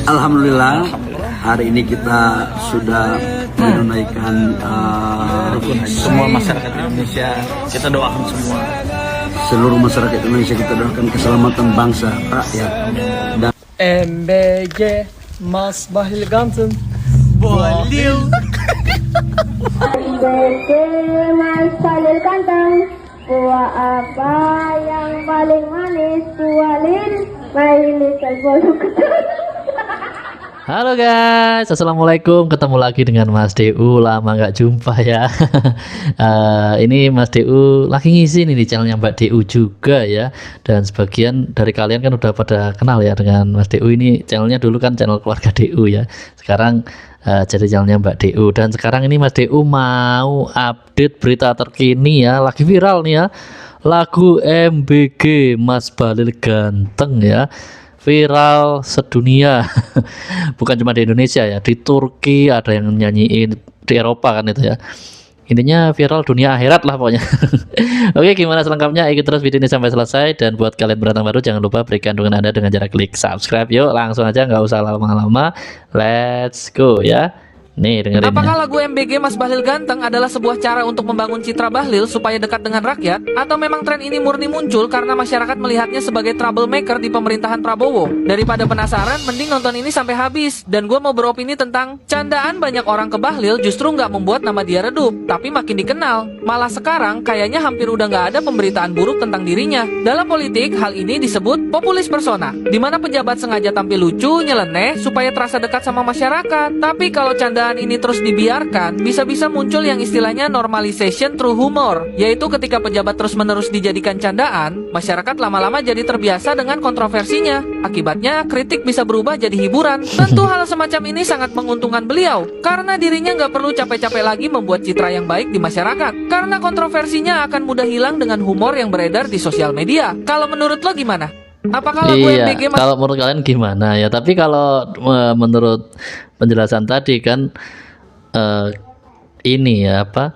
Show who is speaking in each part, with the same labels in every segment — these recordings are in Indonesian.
Speaker 1: Alhamdulillah, hari ini kita sudah menunaikan
Speaker 2: rukun haji. Semua masyarakat Indonesia kita doakan semua.
Speaker 1: Seluruh masyarakat Indonesia kita doakan keselamatan bangsa, rakyat. Dan
Speaker 3: MBG Mas Bahlil Ganteng
Speaker 2: Bahlil
Speaker 4: MBG Mas Bahlil Ganteng, buah apa yang paling manis? Buah lil, my little bolu ketan.
Speaker 5: Halo guys, assalamualaikum. Ketemu lagi dengan Mas DU. Lama nggak jumpa ya. Ini Mas DU lagi ngisi nih di channelnya Mbak DU juga ya. Dan sebagian dari kalian kan udah pada kenal ya dengan Mas DU. Ini channelnya dulu kan channel keluarga DU ya. Sekarang jadi channelnya Mbak DU. Dan sekarang ini Mas DU mau update berita terkini ya. Lagi viral nih ya, lagu MBG Mas Bahlil Ganteng ya, viral sedunia. Bukan cuma di Indonesia ya, di Turki ada yang nyanyiin, di Eropa kan itu ya. Intinya viral dunia akhirat lah pokoknya. Oke, gimana selengkapnya? Ikuti terus video ini sampai selesai. Dan buat kalian pendatang baru, jangan lupa berikan dukungan Anda dengan cara klik subscribe. Yuk langsung aja, nggak usah lama-lama, let's go ya. Nih, dengerin.
Speaker 6: Apakah lagu MBG Mas Bahlil Ganteng adalah sebuah cara untuk membangun citra Bahlil supaya dekat dengan rakyat? Atau memang tren ini murni muncul karena masyarakat melihatnya sebagai troublemaker di pemerintahan Prabowo? Daripada penasaran, mending nonton ini sampai habis. Dan gue mau beropini tentang candaan banyak orang ke Bahlil justru nggak membuat nama dia redup, tapi makin dikenal. Malah sekarang kayaknya hampir udah nggak ada pemberitaan buruk tentang dirinya. Dalam politik, hal ini disebut populis persona, di mana pejabat sengaja tampil lucu, nyeleneh, supaya terasa dekat sama masyarakat. Tapi kalau candaan ini terus dibiarkan, bisa-bisa muncul yang istilahnya normalization through humor, yaitu ketika pejabat terus-menerus dijadikan candaan, masyarakat lama-lama jadi terbiasa dengan kontroversinya. Akibatnya, kritik bisa berubah jadi hiburan. Tentu hal semacam ini sangat menguntungkan beliau, karena dirinya nggak perlu capek-capek lagi membuat citra yang baik di masyarakat, karena kontroversinya akan mudah hilang dengan humor yang beredar di sosial media. Kalau menurut lo gimana? Apakah lagu MBG
Speaker 5: kalau menurut kalian gimana ya? Tapi kalau menurut penjelasan tadi kan ini ya apa,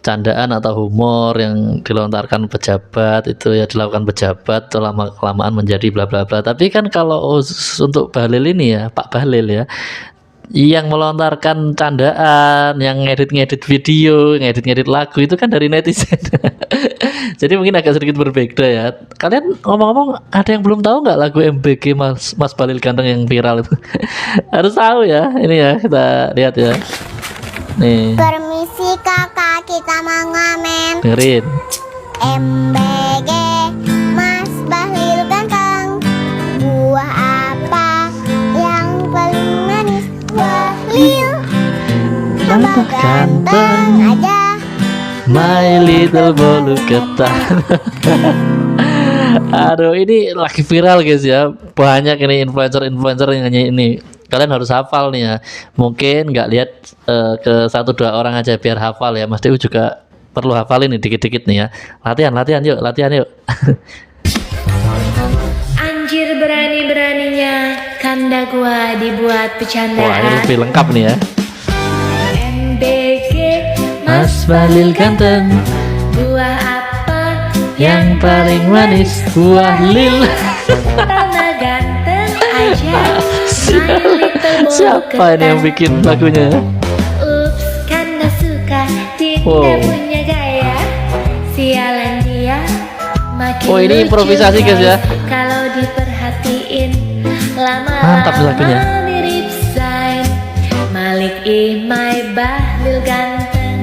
Speaker 5: candaan atau humor yang dilontarkan pejabat itu ya dilakukan pejabat lama kelamaan menjadi bla bla bla. Tapi kan kalau untuk Bahlil ini ya, Pak Bahlil ya, yang melontarkan candaan, yang ngedit video, ngedit lagu itu kan dari netizen. Jadi mungkin agak sedikit berbeda ya. Kalian ngomong-ngomong, ada yang belum tahu nggak lagu MBG Mas Bahlil Ganteng yang viral itu? Harus tahu ya. Ini ya, kita lihat ya. Nih.
Speaker 4: Permisi kakak, kita mau ngamen.
Speaker 5: Dengerin.
Speaker 4: MBG Mas Bahlil Ganteng, buah apa yang paling manis? Bahlil, tambah ganteng aja,
Speaker 5: my little bolu ketan. Aduh, ini lagi viral guys ya. Banyak ini influencer yang nyanyi ini. Kalian harus hafal nih ya. Mungkin nggak lihat ke 1-2 orang aja biar hafal ya. Mas Dew juga perlu hafalin nih dikit-dikit nih ya. Latihan yuk.
Speaker 7: Anjir berani-beraninya kanda gua dibuat bercandaan.
Speaker 5: Wah, ini lebih lengkap nih ya.
Speaker 7: MBG
Speaker 5: Mas Bahlil Ganteng,
Speaker 7: buah apa
Speaker 5: yang paling manis? Buah lil.
Speaker 7: tambah ganteng aja, my little bolu
Speaker 5: Siapa ini yang
Speaker 7: ketan.
Speaker 5: bikin lagunya?
Speaker 7: Ups, kanda suka tidak
Speaker 5: Wow.
Speaker 7: punya gaya. Sialan dia makin
Speaker 5: Oh, ini
Speaker 7: lucu,
Speaker 5: improvisasi, guys, ya.
Speaker 7: Kalau diperhatiin
Speaker 5: Mantap
Speaker 7: lama-lama
Speaker 5: lagunya.
Speaker 7: mirip Zain Malik my Bahlil Ganteng.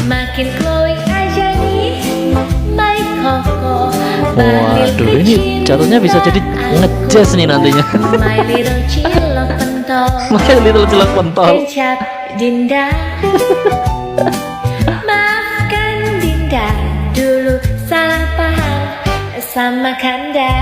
Speaker 7: Makin glowing aja nih my Koko. Bahlil
Speaker 5: Waduh, ini
Speaker 7: bikin
Speaker 5: jatuhnya bisa jadi
Speaker 7: aku.
Speaker 5: ngejazz nih nantinya.
Speaker 7: My little cilok pentol.
Speaker 5: My little cilok pentol.
Speaker 7: Kecap Dinda. Maafkan Dinda, dulu salah paham sama Kanda.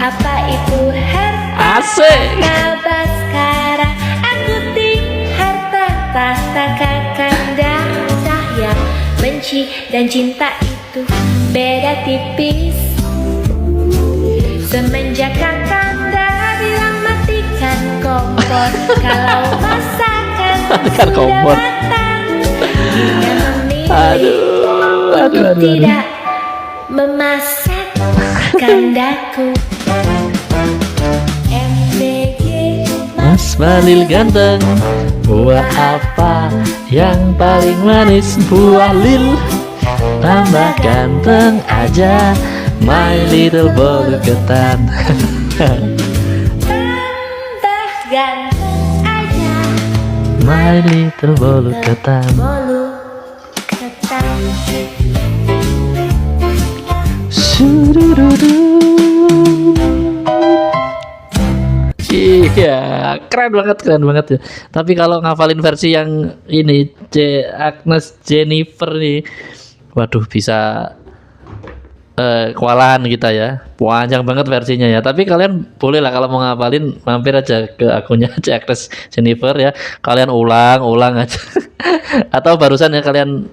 Speaker 7: Apa itu harta?
Speaker 5: Asik.
Speaker 7: Baskara, aku ting harta tahta Kakanda. Sayang, benci dan cinta itu beda tipis. Semenjak Kakanda bilang matikan kompor, kalau masakan
Speaker 5: Matikan
Speaker 7: sudah
Speaker 5: kompor.
Speaker 7: matang, dia memilih
Speaker 5: Aduh.
Speaker 7: tidak memasak kandaku.
Speaker 5: Bahlil ganteng. Buah apa yang paling manis? Buah lil. Tambah ganteng aja, my little bolu ketan.
Speaker 7: Tambah ganteng aja,
Speaker 5: My little bolu ketan.
Speaker 7: bolu ketan.
Speaker 5: Surududu. Iya, keren banget ya. Tapi kalau ngafalin versi yang ini Agnes Jennifer nih, waduh bisa kewalahan kita ya. Panjang banget versinya ya. Tapi kalian boleh lah kalau mau ngafalin mampir aja ke akunnya Agnes Jennifer ya. Kalian ulang aja. Atau barusan ya kalian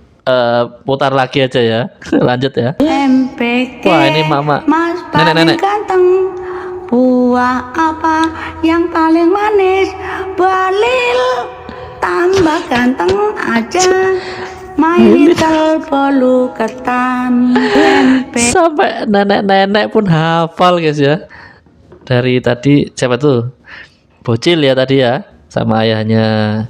Speaker 5: putar lagi aja ya. Lanjut ya.
Speaker 8: MPG.
Speaker 5: Wah, ini mama.
Speaker 8: Mas
Speaker 5: Nenek-nenek.
Speaker 8: paling ganteng. Buah apa yang paling manis? Bahlil. Tambah ganteng aja, my little bolu ketan. MPG.
Speaker 5: Sampai nenek-nenek pun hafal guys ya. Dari tadi siapa tuh? Bocil ya tadi ya, sama ayahnya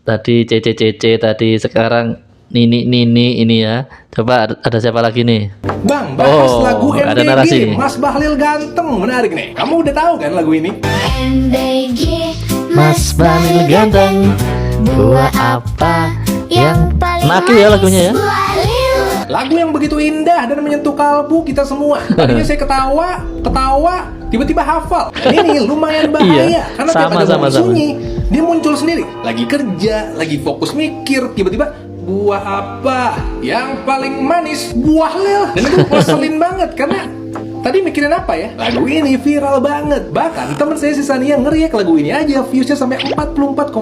Speaker 5: tadi Cece tadi, sekarang Nini ini ya. Coba ada siapa lagi nih?
Speaker 9: Bang, bahas lagu
Speaker 5: ada
Speaker 9: MBG,
Speaker 5: narasi nih.
Speaker 9: Mas Bahlil ganteng, menarik nih. Kamu udah tahu kan lagu ini?
Speaker 7: MBG,
Speaker 5: Mas Bahlil ganteng. Buah apa yang
Speaker 7: paling
Speaker 5: Naki ya lagunya ya.
Speaker 7: Buah lil.
Speaker 9: Lagu yang begitu indah dan menyentuh kalbu kita semua. Tadinya saya ketawa, tiba-tiba hafal. Dan ini lumayan bahaya
Speaker 5: Iya,
Speaker 9: karena tiap ada
Speaker 5: sama.
Speaker 9: momen sunyi, dia muncul sendiri. Lagi kerja, lagi fokus mikir, tiba-tiba buah apa yang paling manis? Buah lil. Dan itu ngeselin banget karena tadi mikirin apa ya? Lagu ini viral banget. Bahkan teman saya si Sania ngeriak lagu ini aja viewsnya sampai 44,8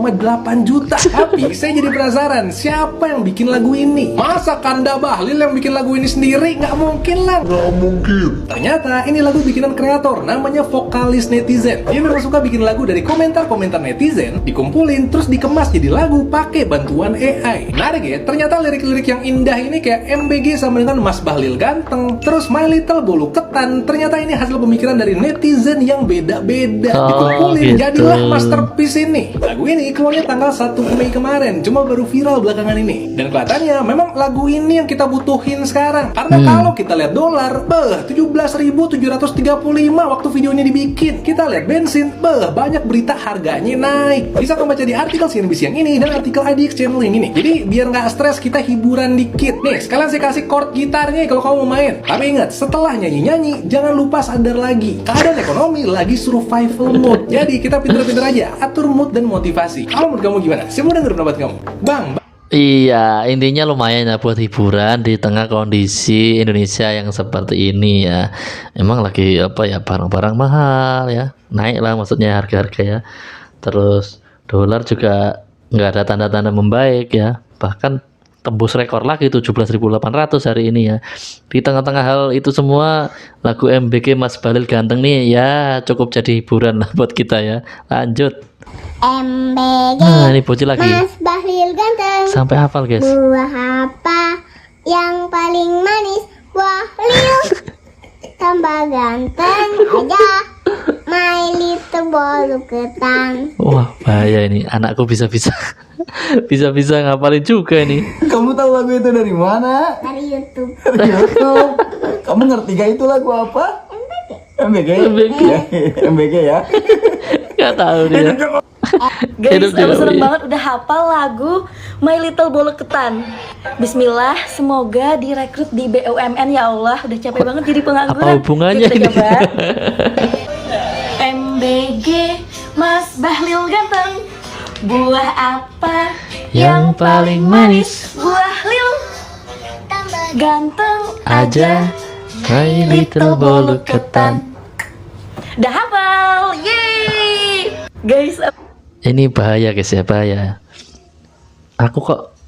Speaker 9: juta. Tapi saya jadi penasaran, siapa yang bikin lagu ini? Masa Kanda Bahlil yang bikin lagu ini sendiri? Nggak mungkin lah. Nggak mungkin. Ternyata ini lagu bikinan kreator, namanya Vokalis Netizen. Dia memang suka bikin lagu dari komentar-komentar netizen, dikumpulin terus dikemas jadi lagu pakai bantuan AI. Menarik ya, ternyata lirik-lirik yang indah ini kayak MBG sama dengan Mas Bahlil ganteng, terus My Little Bolu Ketan. Ternyata ini hasil pemikiran dari netizen yang beda-beda. Dikumpulin
Speaker 5: gitu.
Speaker 9: jadilah masterpiece ini. Lagu ini keluarnya tanggal 1 Mei kemarin, cuma baru viral belakangan ini. Dan kelihatannya memang lagu ini yang kita butuhin sekarang. Karena kalau kita lihat dolar, 17.735 waktu video ini dibikin. Kita lihat bensin, banyak berita harganya naik. Bisa kamu baca di artikel CNBC yang ini dan artikel IDX Channel yang ini. Jadi biar nggak stres, kita hiburan dikit. Nih, sekalian saya kasih chord gitarnya kalau kamu mau main. Tapi ingat, setelah nyanyi-nyanyi, jangan lupa sadar lagi, keadaan ekonomi lagi survival mode. Jadi kita pinter-pinter aja, atur mood dan motivasi. Kalau menurut kamu gimana? Saya mau denger pendapat kamu. Bang.
Speaker 5: Iya, intinya lumayan ya buat hiburan di tengah kondisi Indonesia yang seperti ini ya. Emang lagi apa ya, barang-barang mahal ya, naik lah maksudnya harga-harga ya. Terus dolar juga nggak ada tanda-tanda membaik ya, bahkan tembus rekor lagi 17.800 hari ini ya. Di tengah-tengah hal itu semua, lagu MBG Mas Bahlil ganteng nih ya cukup jadi hiburan lah buat kita ya. Lanjut.
Speaker 4: MBG,
Speaker 5: Nah, ini bocil lagi.
Speaker 4: Mas Bahlil ganteng.
Speaker 5: Sampai hafal guys.
Speaker 4: Buah apa yang paling manis? Buah lil. Tambah ganteng aja, my little bolu ketan.
Speaker 5: Wah, bahaya ini. Anakku bisa-bisa ngapalin juga ini.
Speaker 10: Kamu tahu lagu itu dari mana?
Speaker 4: Dari YouTube.
Speaker 10: Dari YouTube. Kamu ngerti gak itu lagu apa? MBG. MBG ya.
Speaker 5: Gak tahu dia.
Speaker 11: Guys,
Speaker 5: Hidup
Speaker 11: aku
Speaker 5: juga,
Speaker 11: seneng
Speaker 5: iya.
Speaker 11: banget udah hafal lagu My Little Bolu Ketan. Bismillah, semoga direkrut di BUMN ya Allah. Udah capek banget jadi pengangguran.
Speaker 5: Apa hubungannya
Speaker 11: Yuk, kita
Speaker 5: ini?
Speaker 11: coba. MBG Mas Bahlil ganteng. Buah apa
Speaker 5: Yang paling manis
Speaker 11: Buah lil. Ganteng
Speaker 5: aja, my little bolu ketan.
Speaker 11: Udah hafal. Yeay. Guys,
Speaker 5: Ini bahaya guys ya, bahaya. Aku kok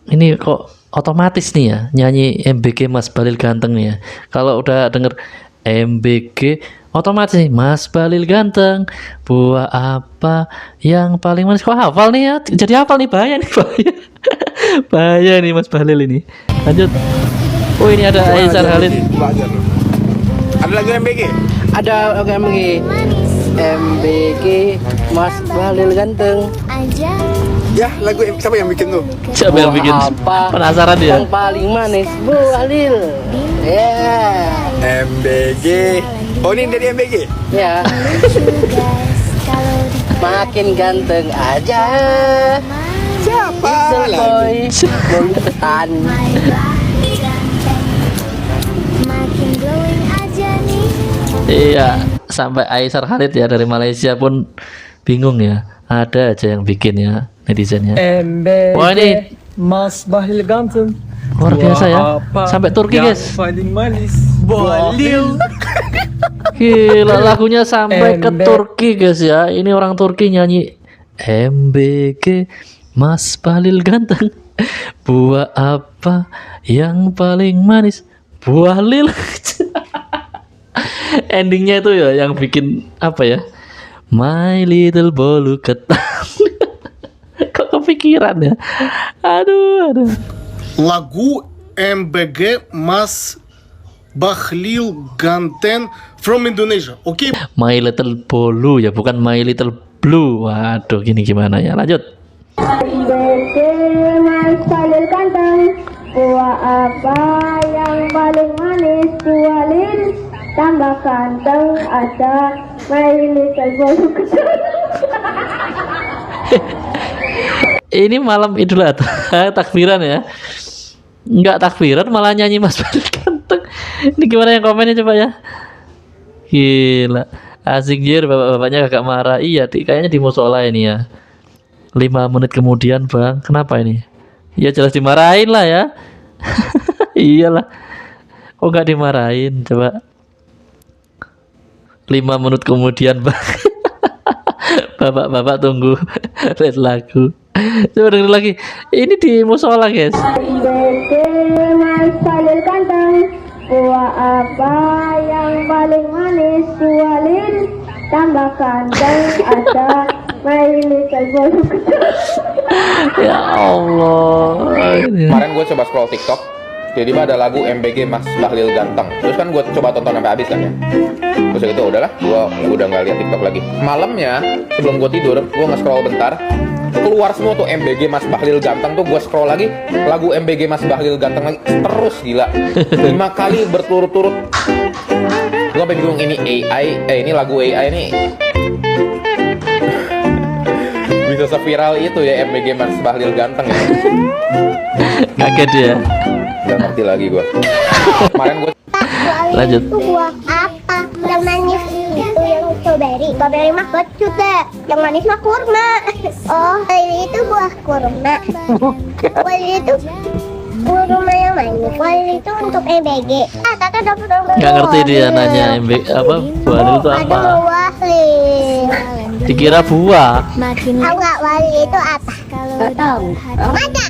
Speaker 5: ini kok otomatis nih ya nyanyi MBG Mas Bahlil ganteng nih ya. Kalau udah denger MBG otomatis nih Mas Bahlil ganteng. Buah apa yang paling manis? Kok hafal nih ya? Jadi hafal nih, bahaya nih, bahaya. Bahaya nih Mas Bahlil ini. Lanjut. Oh, ini ada Aizar Halid.
Speaker 10: Ada lagu MBG?
Speaker 3: Ada MBG. MBG Mas Bahlil ganteng.
Speaker 9: Ya, lagu siapa yang bikin tuh?
Speaker 5: Siapa yang bikin?
Speaker 3: Apa
Speaker 5: Penasaran ya?
Speaker 3: yang paling manis Bu Bahlil? Ya.
Speaker 9: MBG. Oh, ini dari MBG?
Speaker 3: Ya. Makin ganteng aja.
Speaker 9: Siapa
Speaker 3: Little boy bolu ketan.
Speaker 5: Iya, sampai Aisyah Khalid ya dari Malaysia pun bingung ya. Ada aja yang bikin ya netizennya.
Speaker 3: MBG
Speaker 5: Wah, ini
Speaker 3: Mas Bahlil ganteng.
Speaker 5: luar biasa ya. Sampai Turki guys.
Speaker 3: Paling manis Bahlil.
Speaker 5: Gila, lagunya sampai ke
Speaker 3: MB.
Speaker 5: Turki guys ya. Ini orang Turki nyanyi MBG Mas Bahlil ganteng. Buah apa yang paling manis? Buah lil. Endingnya itu ya yang bikin apa ya? My little bolu ketan. Kok kepikiran ya? Aduh.
Speaker 12: Lagu MBG Mas Bahlil Ganteng from Indonesia. Oke.
Speaker 5: My little bolu ya, bukan my little blue. Waduh, gini gimana ya? Lanjut.
Speaker 4: MBG Mas Bahlil ganteng. Buah apa yang paling manis? Buah lil. Tambah ganteng ada My Little Bolu Ketan.
Speaker 5: Ini malam Idul Adha, takbiran ya. Enggak takbiran malah nyanyi Mas Bahlil ganteng. Ini gimana yang komennya coba ya? Gila. Asik jir, bapak-bapaknya agak marah. Iya, kayaknya di musola ini ya. 5 menit kemudian, Bang. Kenapa ini? Ya jelas dimarahin lah ya. Iyalah. Kok nggak dimarahin? Coba. 5 menit kemudian, Bang. Bapak-bapak tunggu lihat lagu. Coba denger lagi. Ini di musola, guys.
Speaker 4: MBG Mas Bahlil ganteng. Buah apa yang paling manis? Buah lil. Tambah ganteng ada My Little Bolu Ketan.
Speaker 5: Ya Allah.
Speaker 13: Kemarin gue coba scroll TikTok, tiba-tiba ada lagu MBG Mas Bahlil ganteng. Terus kan gue coba tonton sampai habis kan ya. Terus gitu udahlah, gue udah nggak lihat TikTok lagi. Malamnya sebelum gue tidur, gue nge-scroll bentar, keluar semua tuh MBG Mas Bahlil ganteng tuh. Gue scroll lagi, lagu MBG Mas Bahlil ganteng lagi, terus gila. 5 kali berturut-turut. Gue sampai bingung, ini AI, ini lagu AI nih bisa seviral itu ya MBG Mas Bahlil ganteng ya.
Speaker 5: Kaget ya.
Speaker 13: Gak ngerti lagi gue. Kemarin gue
Speaker 5: Lanjut.
Speaker 4: Itu buah apa? Yang manis itu yang strawberry. Strawberry mah kecut deh. Yang manis mah kurma. Oh, itu buah kurma. Buah itu kurma yang manis. Buah itu untuk MBG. Tata dapat
Speaker 5: Nggak ngerti dia nanya apa Bahlil itu apa?
Speaker 4: Ada buah lil.
Speaker 5: Dikira buah.
Speaker 4: Tahu nggak wali itu apa? Nggak tahu. Maca.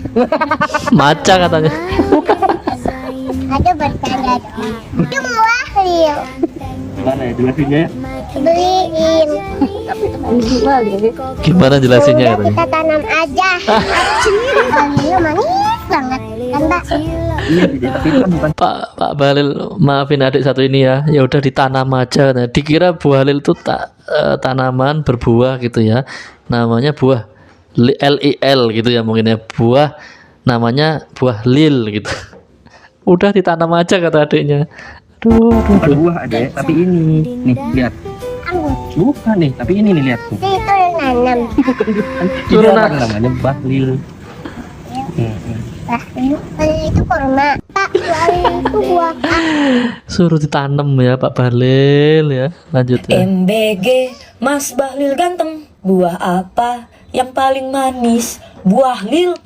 Speaker 5: Maca katanya.
Speaker 4: Ada bercanda doang. Itu buah lil.
Speaker 2: Mana ya jelasinnya ya?
Speaker 4: Beliin.
Speaker 5: Gimana jelasinnya
Speaker 4: Udah
Speaker 5: katanya?
Speaker 4: kita tanam aja. Walilnya manis banget kan Mbak?
Speaker 5: Pak Bahlil, maafin adik satu ini ya. Ya udah ditanam aja. Nah, dikira buah lil itu tanaman berbuah gitu ya. Namanya buah LIL gitu ya mungkin ya. Buah namanya buah lil gitu. Udah ditanam aja kata adiknya. Aduh.
Speaker 2: Buah ada, tapi ini nih lihat. Bukan nih, tapi ini nih lihat tuh.
Speaker 4: Itu yang nanam.
Speaker 2: Ini apa namanya Bahlil.
Speaker 4: Walil itu kurma. Pak, walil itu buah apa?
Speaker 5: Suruh ditanam ya Pak Bahlil ya. Lanjut ya.
Speaker 11: MBG Mas Bahlil ganteng. Buah apa yang paling manis? Buah lil.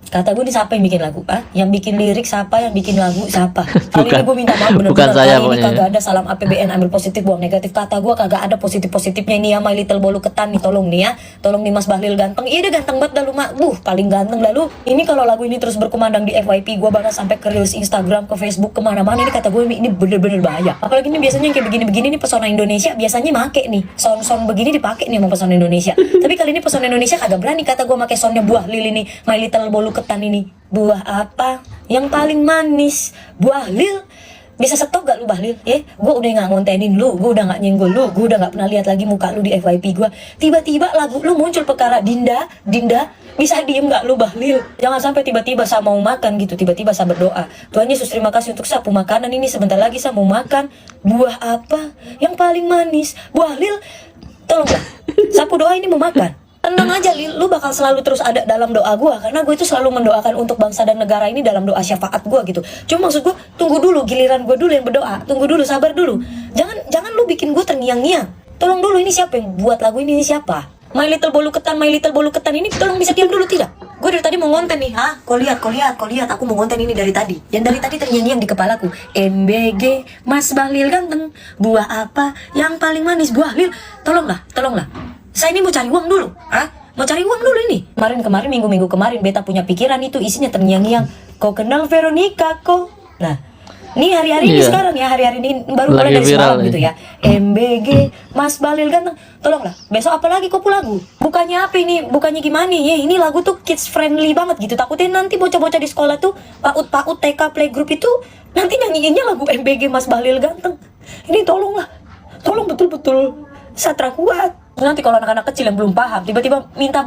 Speaker 11: Kata gue, ini siapa yang bikin lagu? Yang bikin lirik siapa? Yang bikin lagu siapa? Kali ini gue minta maaf bener-bener.
Speaker 5: Bukan saya
Speaker 11: Kali ini
Speaker 5: pokoknya.
Speaker 11: kagak ada salam APBN, ambil positif buang negatif. Kata gue kagak ada positif-positifnya ini ya. My Little Bolu Ketan nih, tolong nih ya. Tolong nih Mas Bahlil ganteng. Iya, dia ganteng banget dah lu mak. Paling ganteng dah lu. Ini kalau lagu ini terus berkumandang di FYP, gue bakal sampai ke reels Instagram, ke Facebook, kemana-mana. Ini kata gue ini bener-bener bahaya. Apalagi ini biasanya yang kayak begini-begini nih pesona Indonesia biasanya make nih. Sound begini dipakai nih sama pesona Indonesia. Tapi kali ini pesona Indonesia kagak berani kata gue make soundnya buah lil ini. My Little Bolu Ketan ini. Buah apa yang paling manis? Buah lil. Bisa stop gak lu Bahlil? Gue udah gak ngontenin lu, gue udah gak nyenggol lu, gue udah gak pernah lihat lagi muka lu di FYP gue. Tiba-tiba lagu lu muncul perkara Dinda, bisa diem gak lu Bahlil? Jangan sampai tiba-tiba saya mau makan gitu, tiba-tiba saya berdoa, Tuhan Yesus terima kasih untuk sapu makanan ini, sebentar lagi saya mau makan. Buah apa yang paling manis? Bahlil, tolonglah, sapu doa ini mau makan. Tenang aja Lil, lu bakal selalu terus ada dalam doa gue, karena gue itu selalu mendoakan untuk bangsa dan negara ini dalam doa syafaat gue gitu. Cuma maksud gue, tunggu dulu, giliran gue dulu yang berdoa, tunggu dulu, sabar dulu. Jangan lu bikin gue terngiang-ngiang. Tolong dulu, ini siapa yang buat lagu ini siapa? My Little Bolu Ketan ini tolong bisa diam dulu tidak? Gue dari tadi mau ngonten nih, Kau lihat, aku mau ngonten ini dari tadi. Yang dari tadi terngiang-ngiang di kepalaku. MBG, Mas Bahlil ganteng, buah apa yang paling manis? Bahlil, tolonglah. Saya ini mau cari uang dulu, Mau cari uang dulu ini. Kemarin minggu kemarin beta punya pikiran itu isinya terngiang-ngiang. Kau kenal Veronica kok? Nah, ini hari-hari ini sekarang ya, hari-hari ini baru mulai dari semalam gitu ya. MBG, Mas Bahlil ganteng, tolonglah. Besok apa lagi kau lagu? Bukannya apa ini? Bukannya gimana ya? Ini lagu tuh kids friendly banget gitu. Takutnya nanti bocah-bocah di sekolah tuh, PAUD TK playgroup itu nanti nyanyiinnya lagu MBG Mas Bahlil ganteng. Ini tolong betul-betul satra kuat. Nanti kalau anak-anak kecil yang belum paham tiba-tiba minta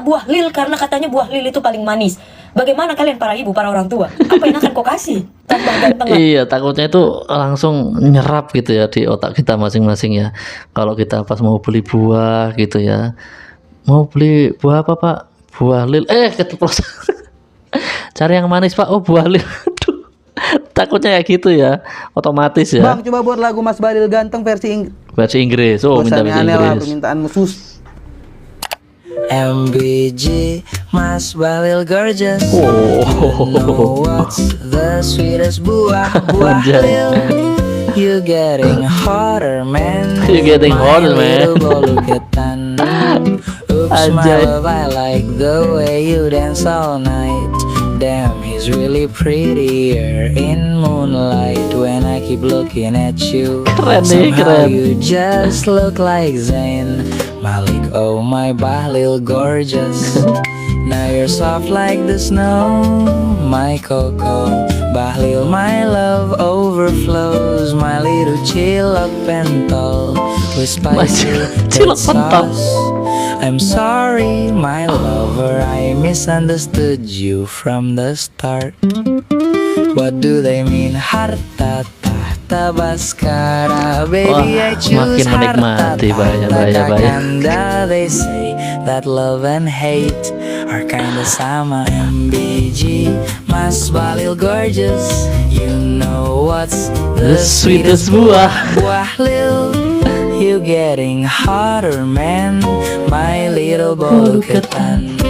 Speaker 11: buah lil karena katanya buah lil itu paling manis. Bagaimana kalian para ibu, para orang tua? Apa yang akan kau kasih? Tambah ganteng.
Speaker 5: Iya, takutnya itu langsung nyerap gitu ya di otak kita masing-masing ya. Kalau kita pas mau beli buah gitu ya, mau beli buah apa Pak? Buah lil. Keceplosan. Cari yang manis Pak. Oh, buah lil. Aduh, takutnya kayak gitu ya, otomatis ya.
Speaker 14: Bang, coba buat lagu Mas Bahlil ganteng versi
Speaker 5: Inggris. Oh, minta versi Inggris.
Speaker 14: Permintaanmu sus.
Speaker 15: MBG, Mas Bahlil gorgeous.
Speaker 5: Oh,
Speaker 15: what's the sweetest buah lil? You getting hotter man. Bolu ketan. Oops, my love, I like the way you dance all night. Damn, he's really prettier in moonlight. When I keep looking at you, somehow you just look like Zayn Malik. Oh my Bahlil gorgeous. Now you're soft like the snow, my cocoa. Bahlil, my love overflows. My little chilok pentol with spicy red sauce. I'm sorry, my lover, I misunderstood you from the start. What do they mean? Harta tahta baskara. Baby, I choose harta tahta ganda. They say that love and hate are kinda sama. MBG, Mas Bahlil gorgeous. You know what's the sweetest buah lil? You getting hotter man, my little bolu ketan.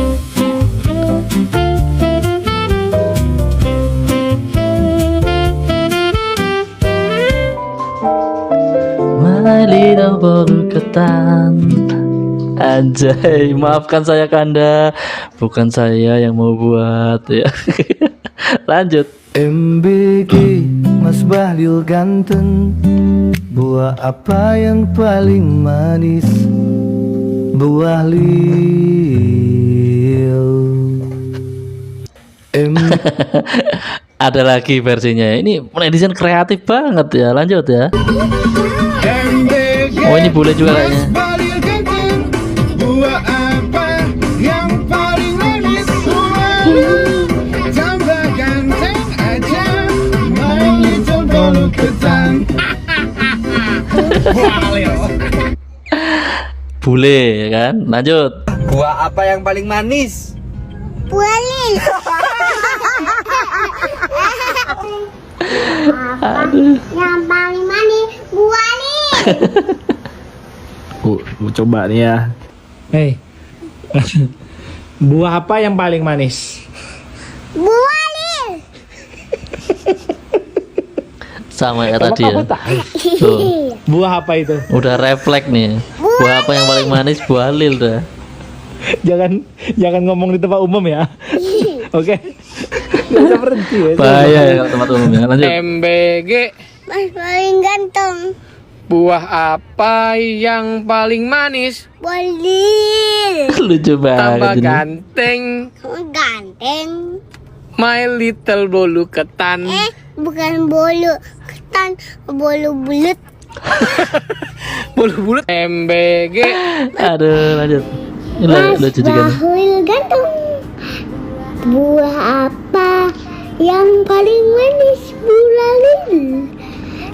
Speaker 5: My little bolu ketan. Anjay, maafkan saya Kanda, bukan saya yang mau buat ya. Lanjut.
Speaker 14: MBG, Mas Bahlil ganteng, buah apa yang paling manis? Buah lil.
Speaker 5: Ada lagi versinya. Ini netizen kreatif banget ya. Lanjut ya. Oh, ini boleh juga kayaknya.
Speaker 12: Buah apa yang paling manis? Tambah ganteng aja, my little bolu ketan.
Speaker 5: Bule ya kan. Lanjut.
Speaker 14: Buah apa yang paling manis?
Speaker 4: Buah lil. Yang paling manis buah lil.
Speaker 2: Coba nih ya. Hei. Buah apa yang paling manis?
Speaker 4: Buah lil.
Speaker 5: Sama ya tadi ya. Tuh.
Speaker 2: Buah apa itu?
Speaker 5: Udah refleks nih. Buah apa yang paling manis? Buah lil dah.
Speaker 2: Jangan ngomong di tempat umum ya. Oke. Nggak usah berhenti ya.
Speaker 5: Bahaya ya kalau tempat umum ya. Lanjut.
Speaker 9: MBG,
Speaker 4: Mas paling ganteng.
Speaker 9: buah apa yang paling manis?
Speaker 4: Buah lil.
Speaker 5: Lucu
Speaker 9: Tambah
Speaker 5: banget ini.
Speaker 9: ganteng,
Speaker 4: Ganteng.
Speaker 9: my little bolu ketan.
Speaker 4: bukan bolu ketan, bolu bulut.
Speaker 14: Bolu bulat MBG.
Speaker 5: Aduh, lanjut. Ini
Speaker 4: Mas
Speaker 5: lucu juga nih.
Speaker 4: Bahlil ganteng, buah apa yang paling manis? Bulalil,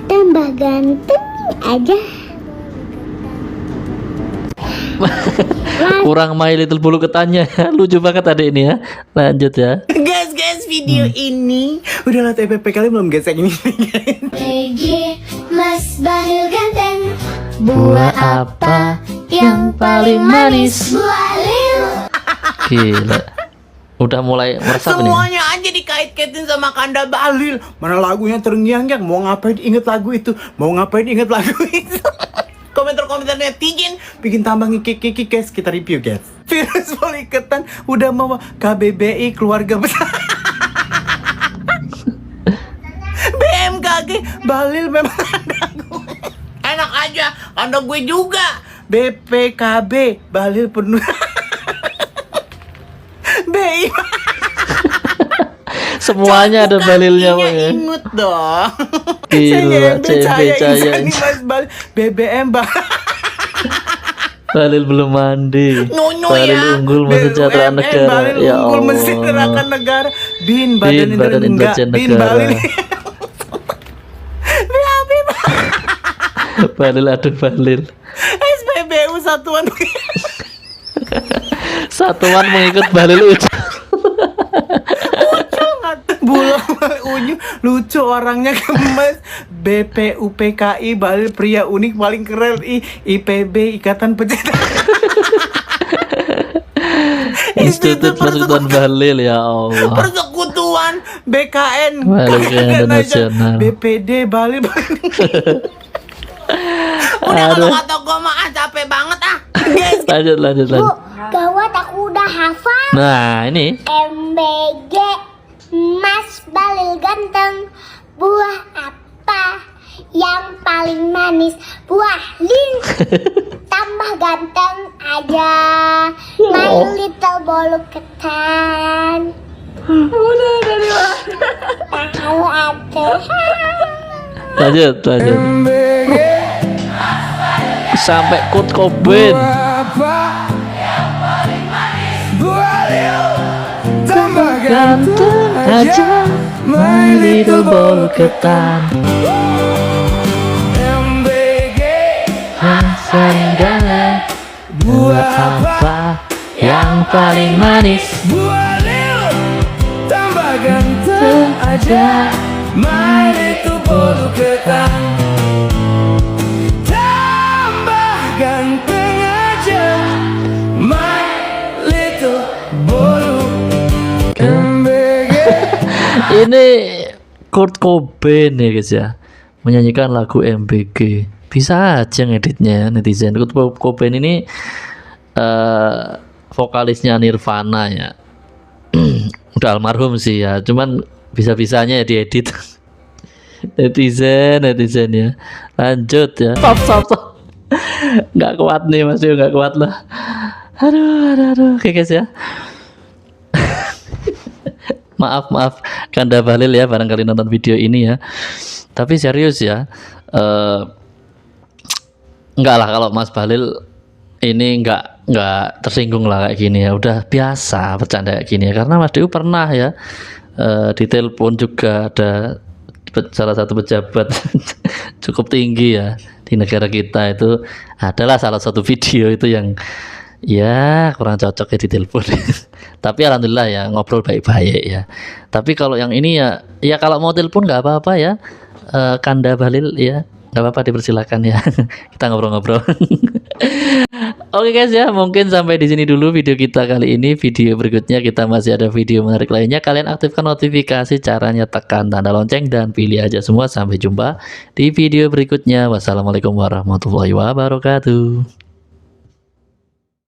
Speaker 4: tambah ganteng aja.
Speaker 5: Kurang My Little Bulu Ketannya. Lucu banget tadi ini ya. Lanjut ya.
Speaker 14: Guys, video ini udah liat TPP kali belum guys yang ini?
Speaker 7: MBG Mas Bahlil ganteng,
Speaker 5: Buah apa yang paling manis?
Speaker 7: Buah lil.
Speaker 5: Gila. Udah mulai meresap ini.
Speaker 14: Semuanya aja dikait-kaitin sama Kanda Bahlil. Mana lagunya terngiang-ngiang? Mau ngapain inget lagu itu? Mau ngapain inget lagu itu? Komentar-komentar netizen bikin tambah ngikik-ngikik guys. Kita review guys. Virus poliketan udah mau KBBI keluarga besar. BMKG Bahlil memang Kanda gue. Enak aja, Kanda gue juga. BPKB Bahlil penuh. BI
Speaker 5: Semuanya ada Bahlilnya Bang, ya.
Speaker 14: imut dong.
Speaker 5: Gila,
Speaker 14: Saya
Speaker 5: caya
Speaker 14: ini Mas Bahlil. BBM
Speaker 5: Bahlil belum mandi.
Speaker 14: Nyonya
Speaker 5: Bahlil
Speaker 14: ya.
Speaker 5: unggul Kesejahteraan
Speaker 14: BUMN,
Speaker 5: Negara.
Speaker 14: Bahlil
Speaker 5: Ya
Speaker 14: unggul
Speaker 5: Allah.
Speaker 14: Mensejahterakan Negara. BIN
Speaker 5: BIN, Badan Intelijen
Speaker 14: BIN
Speaker 5: Negara.
Speaker 14: Bahlil. BAB
Speaker 5: Bahlil, aduh Bahlil.
Speaker 14: SPBU Satuan.
Speaker 5: Satuan mengikut Bahlil Ucu.
Speaker 14: Bulan unyu lucu orangnya gemes. BPUPKI Bahlil pria unik paling keren. IPB Ikatan Pecinta
Speaker 5: Institut Persekutuan Bahlil, ya Allah.
Speaker 14: Persekutuan BKN
Speaker 5: Bahlil Nasional.
Speaker 14: BPD Bahlil. Udah kalau kata gue mah capek banget ah.
Speaker 5: Lanjut.
Speaker 4: Bu, gawat aku udah hafal.
Speaker 5: Nah, ini
Speaker 4: MBG Mas Bahlil ganteng, buah apa yang paling manis? Buah lil, tambah ganteng aja. My Little Bolu Ketan. Udah dari mana? Tahu ada.
Speaker 5: lanjut. Sampai Kurt Cobain. Ganteng aja My Little Bolu Ketan. Yang serigala. Buah apa yang paling manis?
Speaker 14: Tambah ganteng aja My Little Bolu Ketan. Tambah ganteng aja My Little Bolu
Speaker 5: Ini Kurt Cobain ya guys ya, menyanyikan lagu MBG. Bisa aja ngeditnya netizen. Kurt Cobain ini vokalisnya Nirvana ya. Udah almarhum sih ya, cuman bisa-bisanya ya diedit. netizen ya. Lanjut ya. Stop. Nggak kuat nih Mas, nggak kuat lah. Aduh. Oke guys ya. Maaf Kanda Bahlil ya, barangkali nonton video ini ya. Tapi serius ya, enggak lah kalau Mas Bahlil ini enggak tersinggung lah kayak gini ya. Udah biasa bercanda kayak gini ya. Karena Mas Dew pernah ya ditelepon juga ada salah satu pejabat cukup tinggi ya di negara kita, itu adalah salah satu video itu yang ya kurang cocok ya ditelepon. Tapi alhamdulillah ya ngobrol baik-baik ya. Tapi kalau yang ini ya kalau mau telepon nggak apa-apa ya, Kanda Bahlil ya, nggak apa-apa, dipersilakan ya. Kita ngobrol-ngobrol. Oke guys ya, mungkin sampai di sini dulu video kita kali ini. Video berikutnya kita masih ada video menarik lainnya. Kalian aktifkan notifikasi, caranya tekan tanda lonceng dan pilih aja semua. Sampai jumpa di video berikutnya. Wassalamualaikum warahmatullahi wabarakatuh.